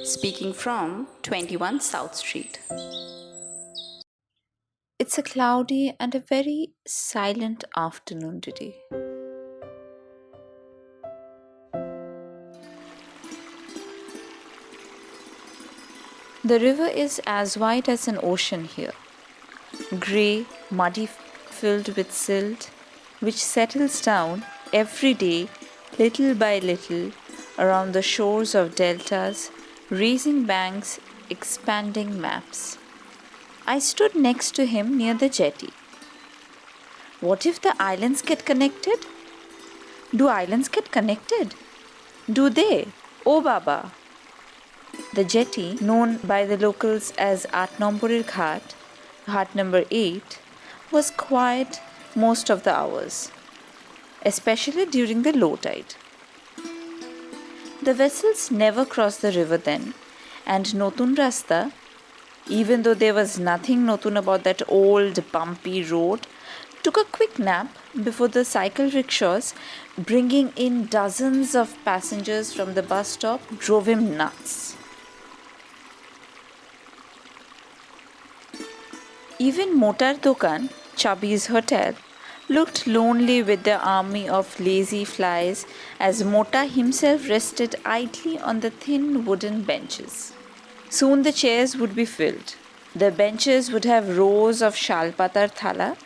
Speaking from 21 South Street. It's a cloudy and a very silent afternoon today. The river is as wide as an ocean here, grey, muddy, filled with silt, which settles down every day, little by little, around the shores of deltas, raising banks, expanding maps. I stood next to him near the jetty. What if the islands get connected? Do islands get connected? Do they? Oh Baba! The jetty, known by the locals as 8 number Ghat, Ghat number 8, was quiet most of the hours, especially during the low tide. The vessels never crossed the river then, and Notun Rasta, even though there was nothing Notun about that old bumpy road, took a quick nap before the cycle rickshaws, bringing in dozens of passengers from the bus stop, drove him nuts. Even Motar Dokan, Chubby's hotel, looked lonely with their army of lazy flies as Mota himself rested idly on the thin wooden benches. Soon the chairs would be filled. The benches would have rows of shalpatar thala,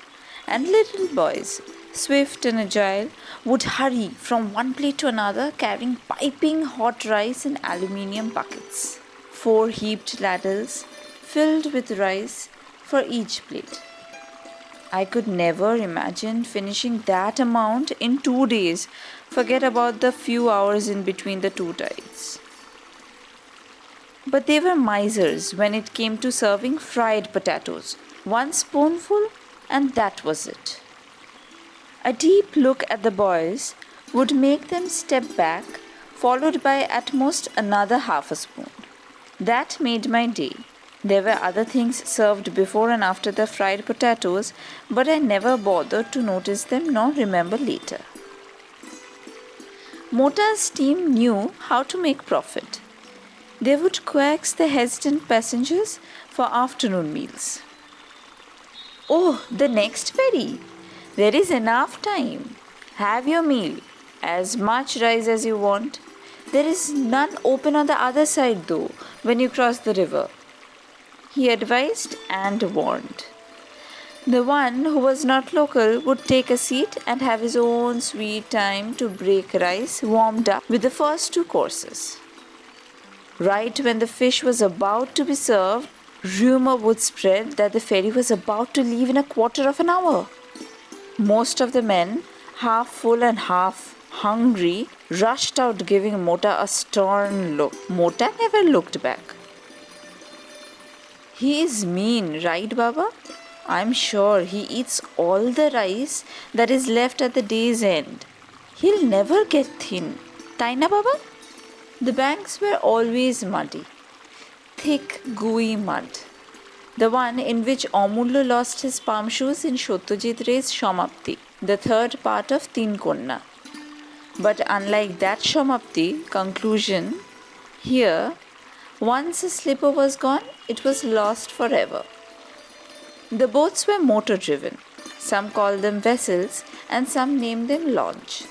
and little boys, swift and agile, would hurry from one plate to another carrying piping hot rice in aluminium buckets. 4 heaped ladles filled with rice for each plate. I could never imagine finishing that amount in 2 days. Forget about the few hours in between the two tides. But they were misers when it came to serving fried potatoes. 1 spoonful, and that was it. A deep look at the boys would make them step back, followed by at most another half a spoon. That made my day. There were other things served before and after the fried potatoes, but I never bothered to notice them nor remember later. Mota's team knew how to make profit. They would coax the hesitant passengers for afternoon meals. Oh, the next ferry! There is enough time. Have your meal. As much rice as you want. There is none open on the other side though, when you cross the river. He advised and warned. The one who was not local would take a seat and have his own sweet time to break rice warmed up with the first 2 courses. Right when the fish was about to be served, rumor would spread that the ferry was about to leave in a quarter of an hour. Most of the men, half full and half hungry, rushed out giving Mota a stern look. Mota never looked back. He is mean, right, Baba? I'm sure he eats all the rice that is left at the day's end. He'll never get thin. Taina, Baba? The banks were always muddy. Thick, gooey mud. The one in which Amulya lost his palm shoes in Shotyajit Ray's Shamapti, the 3rd part of Teen Konna. But unlike that Shamapti conclusion, here, once a slipper was gone, it was lost forever. The boats were motor driven. Some called them vessels and some named them launch.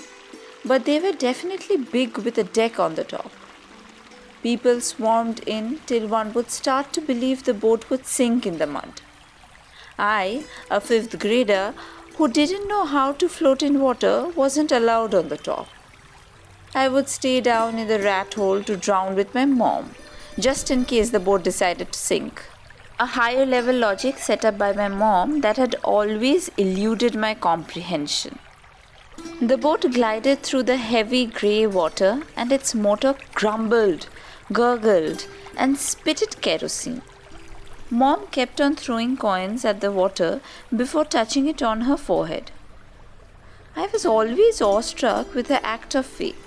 But they were definitely big with a deck on the top. People swarmed in till one would start to believe the boat would sink in the mud. I, a 5th grader who didn't know how to float in water, wasn't allowed on the top. I would stay down in the rat hole to drown with my mom, just in case the boat decided to sink. A higher level logic set up by my mom that had always eluded my comprehension. The boat glided through the heavy grey water and its motor grumbled, gurgled, and spitted kerosene. Mom kept on throwing coins at the water before touching it on her forehead. I was always awestruck with her act of faith.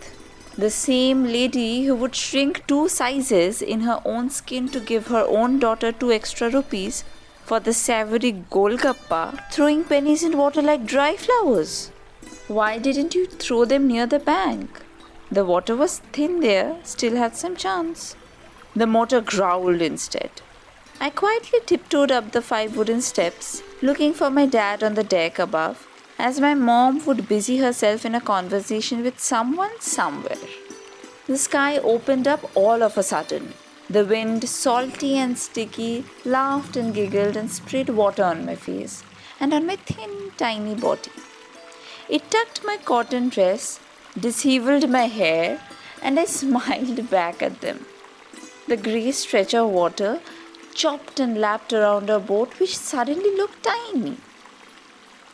The same lady who would shrink 2 sizes in her own skin to give her own daughter 2 extra rupees for the savory golgappa, throwing pennies in water like dry flowers. Why didn't you throw them near the bank? The water was thin there, still had some chance. The motor growled instead. I quietly tiptoed up the 5 wooden steps, looking for my dad on the deck above, as my mom would busy herself in a conversation with someone somewhere. The sky opened up all of a sudden. The wind, salty and sticky, laughed and giggled and sprayed water on my face and on my thin, tiny body. It tucked my cotton dress, disheveled my hair, and I smiled back at them. The grey stretch of water chopped and lapped around our boat, which suddenly looked tiny.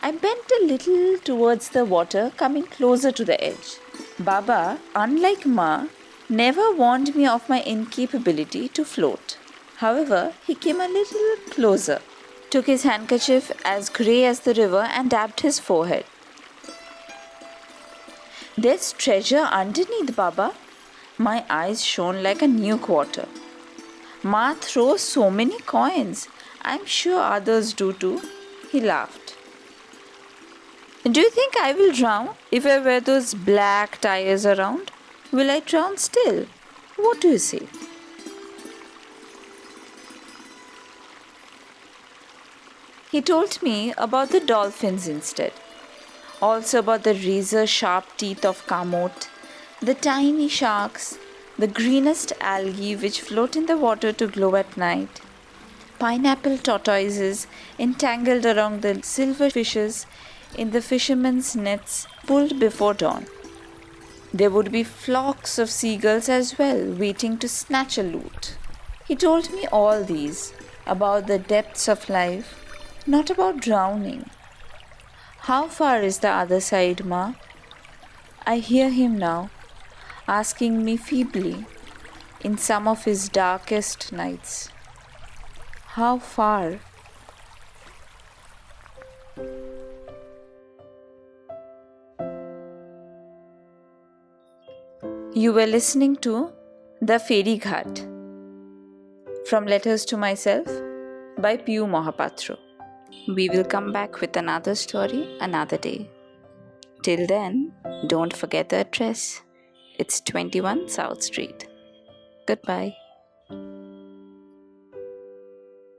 I bent a little towards the water, coming closer to the edge. Baba, unlike Ma, never warned me of my incapability to float. However, he came a little closer, took his handkerchief as grey as the river and dabbed his forehead. There's treasure underneath, Baba. My eyes shone like a new quarter. Ma throws so many coins. I'm sure others do too. He laughed. Do you think I will drown if I wear those black tires around? Will I drown still? What do you say? He told me about the dolphins instead. Also about the razor-sharp teeth of Kamot, the tiny sharks, the greenest algae which float in the water to glow at night, pineapple tortoises entangled around the silver fishes in the fishermen's nets pulled before dawn. There would be flocks of seagulls as well, waiting to snatch a loot. He told me all these, about the depths of life, not about drowning. How far is the other side, Ma? I hear him now, asking me feebly, in some of his darkest nights. How far? You were listening to The Ferry Ghat from Letters to Myself by Piu Mahapatra. We will come back with another story another day. Till then, don't forget the address. It's 21 South Street. Goodbye.